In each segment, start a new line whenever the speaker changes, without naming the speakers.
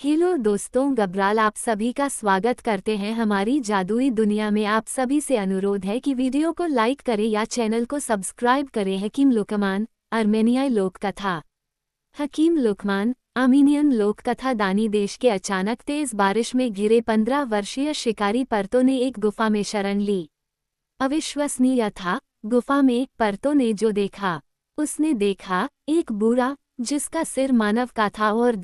Hello दोस्तों, गब्राल आप सभी का स्वागत करते हैं हमारी जादुई दुनिया में। आप सभी से अनुरोध है कि वीडियो को लाइक करें या चैनल को सब्सक्राइब करें। हकीम लुकमान, आर्मेनियाई लोक कथा। हकीम लुकमान, आर्मीनियन लोक कथा दानी देश के अचानक तेज बारिश में घिरे 15 वर्षीय शिकारी पर्तो ने एक गुफा में शरण ली। अविश्वसनीय था, गुफा में पर्तो ने जो देखा। उसने देखा एक बूढ़ा जिसका सिर मानव का था और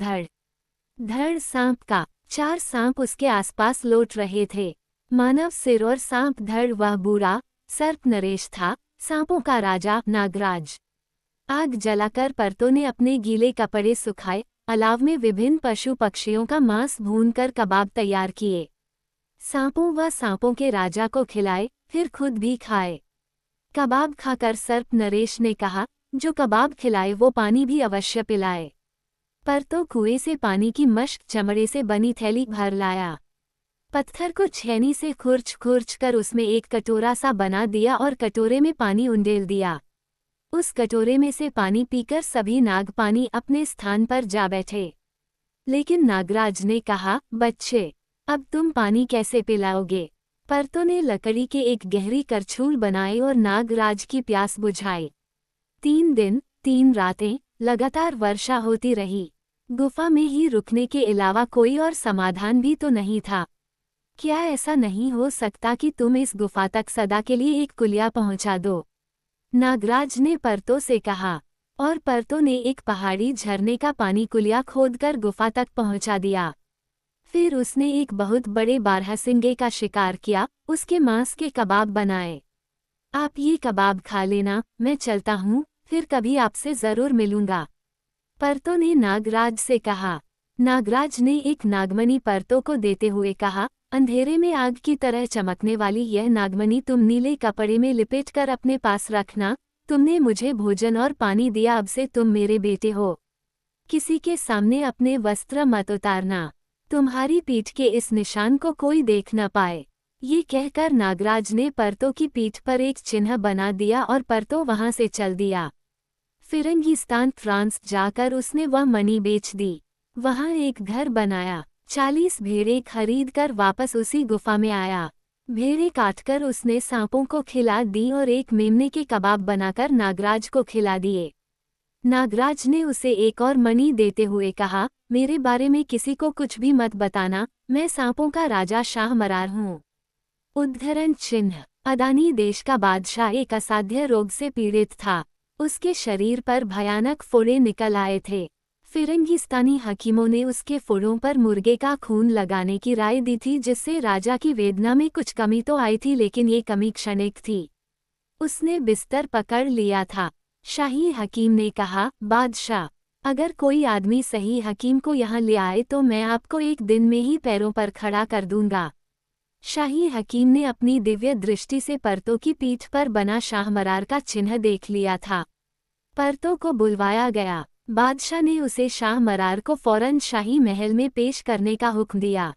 धड़ सांप का। 4 सांप उसके आसपास लौट रहे थे। मानव सिर और सांप धड़। वह बूढ़ा सर्प नरेश था, सांपों का राजा नागराज। आग जलाकर पर्तो ने अपने गीले कपड़े सुखाए, अलाव में विभिन्न पशु पक्षियों का मांस भूनकर कबाब तैयार किए। सांपों व सांपों के राजा को खिलाए, फिर खुद भी खाए। कबाब खाकर सर्प नरेश ने कहा, जो कबाब खिलाए वो पानी भी अवश्य पिलाए। पर्तो कुएं से पानी की मश्क चमड़े से बनी थैली भर लाया। पत्थर को छेनी से खुरच कर उसमें एक कटोरा सा बना दिया और कटोरे में पानी उंडेल दिया। उस कटोरे में से पानी पीकर सभी नाग पानी अपने स्थान पर जा बैठे। लेकिन नागराज ने कहा, बच्चे, अब तुम पानी कैसे पिलाओगे? पर्तो ने लकड़ी के एक गहरी करछूल बनाई और नागराज की प्यास बुझाई। 3 दिन 3 रातें लगातार वर्षा होती रही। गुफा में ही रुकने के अलावा कोई और समाधान भी तो नहीं था। क्या ऐसा नहीं हो सकता कि तुम इस गुफा तक सदा के लिए एक कुलिया पहुंचा दो? नागराज ने पर्तो से कहा, और पर्तो ने एक पहाड़ी झरने का पानी कुलिया खोदकर गुफा तक पहुंचा दिया। फिर उसने एक बहुत बड़े बारहसिंगे का शिकार किया, उसके मांस के कबाब बनाए। आप ये कबाब खा लेना, मैं चलता हूँ, फिर कभी आपसे जरूर मिलूंगा। पर्तो ने नागराज से कहा। नागराज ने एक नागमणि पर्तो को देते हुए कहा, अंधेरे में आग की तरह चमकने वाली यह नागमणि तुम नीले कपड़े में लिपेटकर अपने पास रखना। तुमने मुझे भोजन और पानी दिया, अब से तुम मेरे बेटे हो। किसी के सामने अपने वस्त्र मत उतारना, तुम्हारी पीठ के इस निशान को कोई देख न पाए। ये कहकर नागराज ने पर्तो की पीठ पर एक चिन्ह बना दिया और पर्तो वहां से चल दिया। फिरंगिस्तान फ्रांस जाकर उसने वह मणि बेच दी। वहां एक घर बनाया, 40 भेड़ें खरीदकर वापस उसी गुफा में आया। भेड़ें काटकर उसने सांपों को खिला दी और एक मेमने के कबाब बनाकर नागराज को खिला दिए। नागराज ने उसे एक और मणि देते हुए कहा, मेरे बारे में किसी को कुछ भी मत बताना, मैं सांपों का राजा शाह मरार हूँ। उद्धरण चिन्ह। अदानी देश का बादशाह एक असाध्य रोग से पीड़ित था। उसके शरीर पर भयानक फोड़े निकल आए थे। फिरंगिस्तानी हकीमों ने उसके फोड़ों पर मुर्गे का खून लगाने की राय दी थी, जिससे राजा की वेदना में कुछ कमी तो आई थी, लेकिन ये कमी क्षणिक थी। उसने बिस्तर पकड़ लिया था। शाही हकीम ने कहा, बादशाह, अगर कोई आदमी सही हकीम को यहाँ ले आए तो मैं आपको एक दिन में ही पैरों पर खड़ा कर दूंगा। शाही हकीम ने अपनी दिव्य दृष्टि से पर्तो की पीठ पर बना शाहमरार का चिन्ह देख लिया था। पर्तो को बुलवाया गया। बादशाह ने उसे शाहमरार को फौरन शाही महल में पेश करने का हुक्म दिया।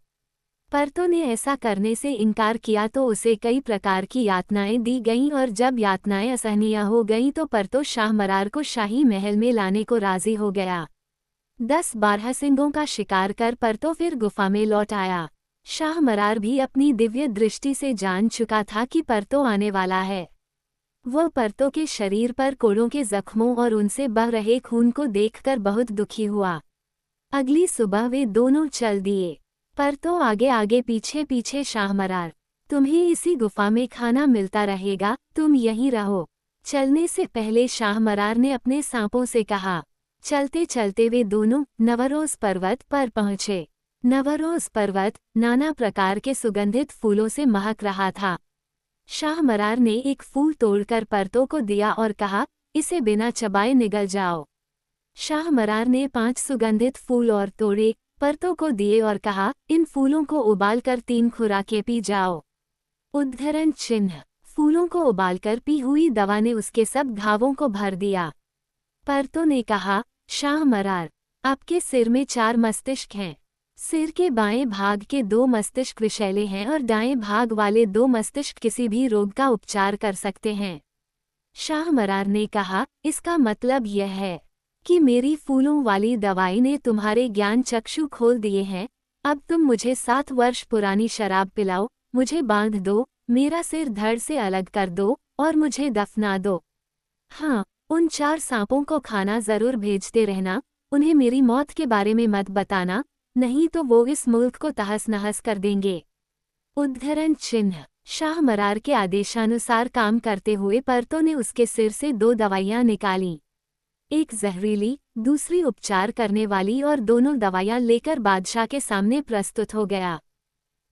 पर्तो ने ऐसा करने से इनकार किया तो उसे कई प्रकार की यातनाएं दी गईं, और जब यातनाएं असहनीय हो गईं तो पर्तो शाहमरार को शाही महल में लाने को राजी हो गया। 10 बारहसिंगों का शिकार कर पर्तो फिर गुफा में लौट आया। शाहमरार भी अपनी दिव्य दृष्टि से जान चुका था कि पर्तो आने वाला है। वह पर्तो के शरीर पर कोड़ों के जख्मों और उनसे बह रहे खून को देखकर बहुत दुखी हुआ। अगली सुबह वे दोनों चल दिए, पर्तो आगे आगे पीछे पीछे। शाहमरार, तुम्हें इसी गुफा में खाना मिलता रहेगा, तुम यहीं रहो। चलने से पहले शाहमरार ने अपने सांपों से कहा। चलते चलते वे दोनों नवरोज पर्वत पर पहुंचे। नवरोज पर्वत नाना प्रकार के सुगंधित फूलों से महक रहा था। शाहमरार ने एक फूल तोड़कर पर्तो को दिया और कहा, इसे बिना चबाए निगल जाओ। शाहमरार ने 5 सुगंधित फूल और तोड़े, पर्तो को दिए और कहा, इन फूलों को उबालकर 3 खुराकें पी जाओ। उद्धरण चिन्ह। फूलों को उबालकर पी हुई दवा ने उसके सब घावों को भर दिया। पर्तो ने कहा, शाहमरार, आपके सिर में 4 मस्तिष्क हैं। सिर के बाएं भाग के 2 मस्तिष्क विषैले हैं और दाएं भाग वाले 2 मस्तिष्क किसी भी रोग का उपचार कर सकते हैं। शाहमरार ने कहा, इसका मतलब यह है कि मेरी फूलों वाली दवाई ने तुम्हारे ज्ञान चक्षु खोल दिए हैं। अब तुम मुझे 7 वर्ष पुरानी शराब पिलाओ, मुझे बांध दो, मेरा सिर धड़ से अलग कर दो और मुझे दफना दो। हाँ, उन 4 सांपों को खाना जरूर भेजते रहना, उन्हें मेरी मौत के बारे में मत बताना, नहीं तो वो इस मुल्क को तहस नहस कर देंगे। उद्धरण चिन्ह। शाह मरार के आदेशानुसार काम करते हुए परतों ने उसके सिर से 2 दवाइयां निकाली, एक जहरीली, दूसरी उपचार करने वाली, और दोनों दवाइयां लेकर बादशाह के सामने प्रस्तुत हो गया।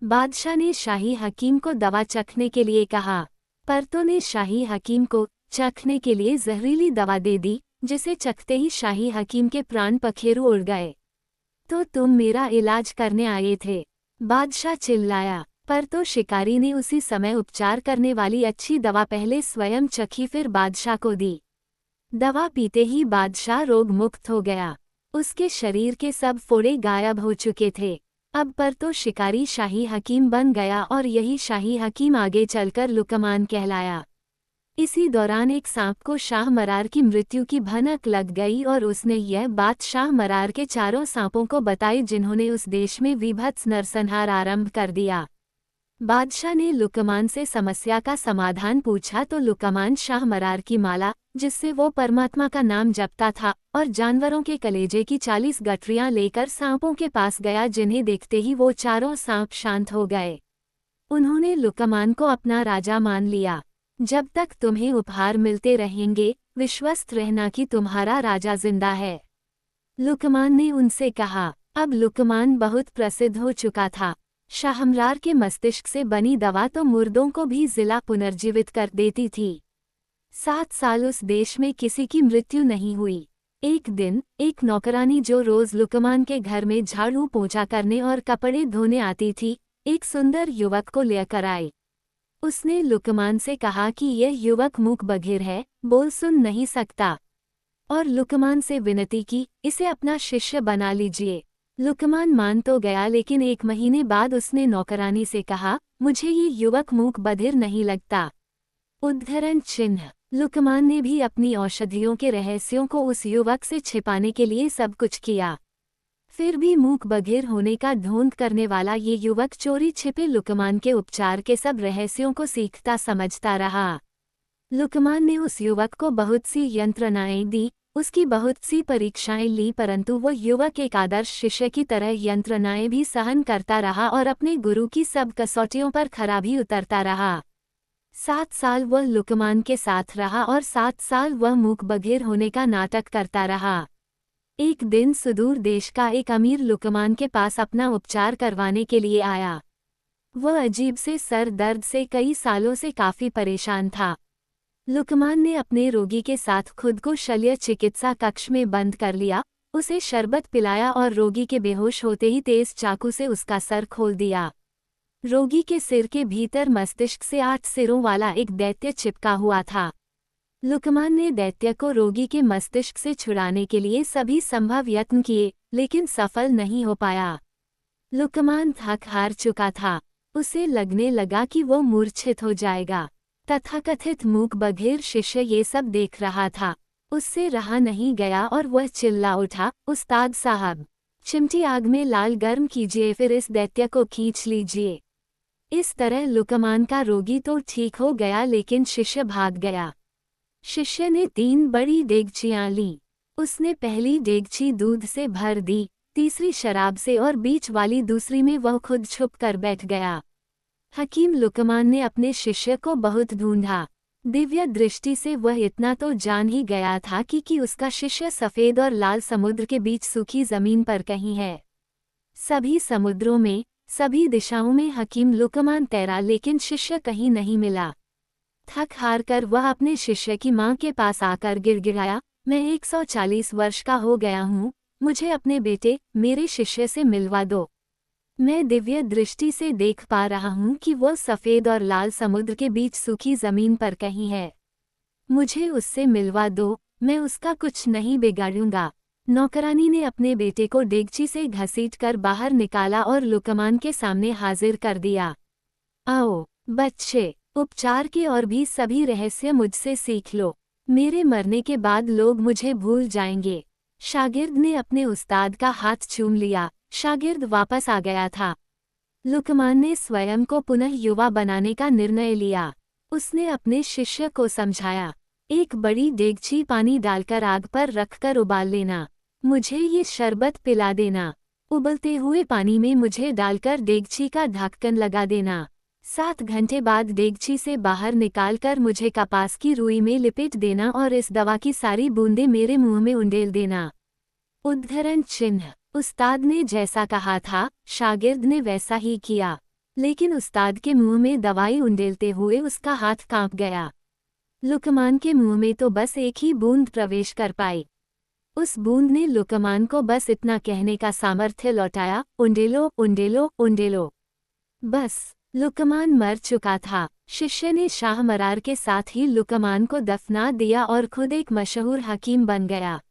बादशाह ने शाही हकीम को दवा चखने के लिए कहा। परतों ने शाही हकीम को चखने के लिए जहरीली दवा दे दी, जिसे चखते ही शाही हकीम के प्राण पखेरु उड़ गए। तो तुम मेरा इलाज करने आए थे? बादशाह चिल्लाया। पर तो शिकारी ने उसी समय उपचार करने वाली अच्छी दवा पहले स्वयं चखी, फिर बादशाह को दी। दवा पीते ही बादशाह रोग मुक्त हो गया। उसके शरीर के सब फोड़े गायब हो चुके थे। अब पर तो शिकारी शाही हकीम बन गया और यही शाही हकीम आगे चलकर लुकमान कहलाया। इसी दौरान एक सांप को शाह मरार की मृत्यु की भनक लग गई और उसने यह बात शाह मरार के 4 सांपों को बताई, जिन्होंने उस देश में विभत्स नरसंहार आरंभ कर दिया। बादशाह ने लुकमान से समस्या का समाधान पूछा तो लुकमान शाह मरार की माला, जिससे वो परमात्मा का नाम जपता था, और जानवरों के कलेजे की 40 गठरियां लेकर सांपों के पास गया, जिन्हें देखते ही वो 4 सांप शांत हो गए। उन्होंने लुकमान को अपना राजा मान लिया। जब तक तुम्हें उपहार मिलते रहेंगे, विश्वस्त रहना कि तुम्हारा राजा जिंदा है। लुकमान ने उनसे कहा। अब लुकमान बहुत प्रसिद्ध हो चुका था। शाहमरार के मस्तिष्क से बनी दवा तो मुर्दों को भी जिला पुनर्जीवित कर देती थी। 7 साल उस देश में किसी की मृत्यु नहीं हुई। एक दिन एक नौकरानी जो रोज लुकमान के घर में झाड़ू पोंछा करने और कपड़े धोने आती थी, एक सुंदर युवक को लेकर आई। उसने लुकमान से कहा कि यह युवक मूक बधिर है, बोल सुन नहीं सकता, और लुकमान से विनती की, इसे अपना शिष्य बना लीजिए। लुकमान मान तो गया, लेकिन 1 महीने बाद उसने नौकरानी से कहा, मुझे ये युवक मूक बधिर नहीं लगता। उद्धरण चिन्ह। लुकमान ने भी अपनी औषधियों के रहस्यों को उस युवक से छिपाने के लिए सब कुछ किया। फिर भी मूक बधिर होने का ढोंग करने वाला ये युवक चोरी छिपे लुकमान के उपचार के सब रहस्यों को सीखता समझता रहा। लुकमान ने उस युवक को बहुत सी यंत्रणाएं दी, उसकी बहुत सी परीक्षाएं ली, परंतु वो युवक एक आदर्श शिष्य की तरह यंत्रणाएं भी सहन करता रहा और अपने गुरु की सब कसौटियों पर खरा भी उतरता रहा। 7 साल वह लुकमान के साथ रहा और 7 साल वह मूक बधिर होने का नाटक करता रहा। एक दिन सुदूर देश का एक अमीर लुकमान के पास अपना उपचार करवाने के लिए आया। वह अजीब से सर दर्द से कई सालों से काफी परेशान था। लुकमान ने अपने रोगी के साथ खुद को शल्य चिकित्सा कक्ष में बंद कर लिया, उसे शरबत पिलाया और रोगी के बेहोश होते ही तेज चाकू से उसका सर खोल दिया। रोगी के सिर के भीतर मस्तिष्क से 8 सिरों वाला एक दैत्य चिपका हुआ था। लुकमान ने दैत्य को रोगी के मस्तिष्क से छुड़ाने के लिए सभी संभव यत्न किए, लेकिन सफल नहीं हो पाया। लुकमान थक हार चुका था। उसे लगने लगा कि वो मूर्छित हो जाएगा। तथाकथित मूक बधिर शिष्य ये सब देख रहा था। उससे रहा नहीं गया और वह चिल्ला उठा, उस्ताद साहब, चिमटी आग में लाल गर्म कीजिए, फिर इस दैत्य को खींच लीजिए। इस तरह लुकमान का रोगी तो ठीक हो गया, लेकिन शिष्य भाग गया। शिष्य ने 3 बड़ी डेगचियां ली। उसने पहली डेगची दूध से भर दी, तीसरी शराब से और बीच वाली दूसरी में वह खुद छुप कर बैठ गया। हकीम लुकमान ने अपने शिष्य को बहुत ढूंढा। दिव्य दृष्टि से वह इतना तो जान ही गया था कि उसका शिष्य सफ़ेद और लाल समुद्र के बीच सूखी जमीन पर कहीं है। सभी समुद्रों में, सभी दिशाओं में हकीम लुकमान तैरा, लेकिन शिष्य कहीं नहीं मिला। थक हार कर वह अपने शिष्य की मां के पास आकर गिड़गिड़ाया, मैं 140 वर्ष का हो गया हूँ, मुझे अपने बेटे, मेरे शिष्य से मिलवा दो। मैं दिव्य दृष्टि से देख पा रहा हूँ कि वह सफ़ेद और लाल समुद्र के बीच सूखी जमीन पर कहीं है। मुझे उससे मिलवा दो, मैं उसका कुछ नहीं बिगाड़ूंगा। नौकरानी ने अपने बेटे को डेगची से घसीटकर बाहर निकाला और लुकमान के सामने हाजिर कर दिया। आओ बच्चे, उपचार के और भी सभी रहस्य मुझसे सीख लो। मेरे मरने के बाद लोग मुझे भूल जाएंगे। शागिर्द ने अपने उस्ताद का हाथ चूम लिया। शागिर्द वापस आ गया था। लुकमान ने स्वयं को पुनः युवा बनाने का निर्णय लिया। उसने अपने शिष्य को समझाया, एक बड़ी देगची पानी डालकर आग पर रखकर उबाल लेना। मुझे ये शरबत पिला देना। उबलते हुए पानी में मुझे डालकर देगची का ढक्कन लगा देना। 7 घंटे बाद देगची से बाहर निकालकर मुझे कपास की रुई में लिपेट देना और इस दवा की सारी बूंदें मेरे मुंह में उंडेल देना। उद्धरण चिन्ह। उस्ताद ने जैसा कहा था, शागिर्द ने वैसा ही किया। लेकिन उस्ताद के मुंह में दवाई उंडेलते हुए उसका हाथ कांप गया। लुकमान के मुंह में तो बस एक ही बूंद प्रवेश कर पाई। उस बूंद ने लुकमान को बस इतना कहने का सामर्थ्य लौटाया, उंडेलो उंडेलो उंडेलो। बस, लुकमान मर चुका था। शिष्य ने शाह मरार के साथ ही लुकमान को दफना दिया और खुद एक मशहूर हकीम बन गया।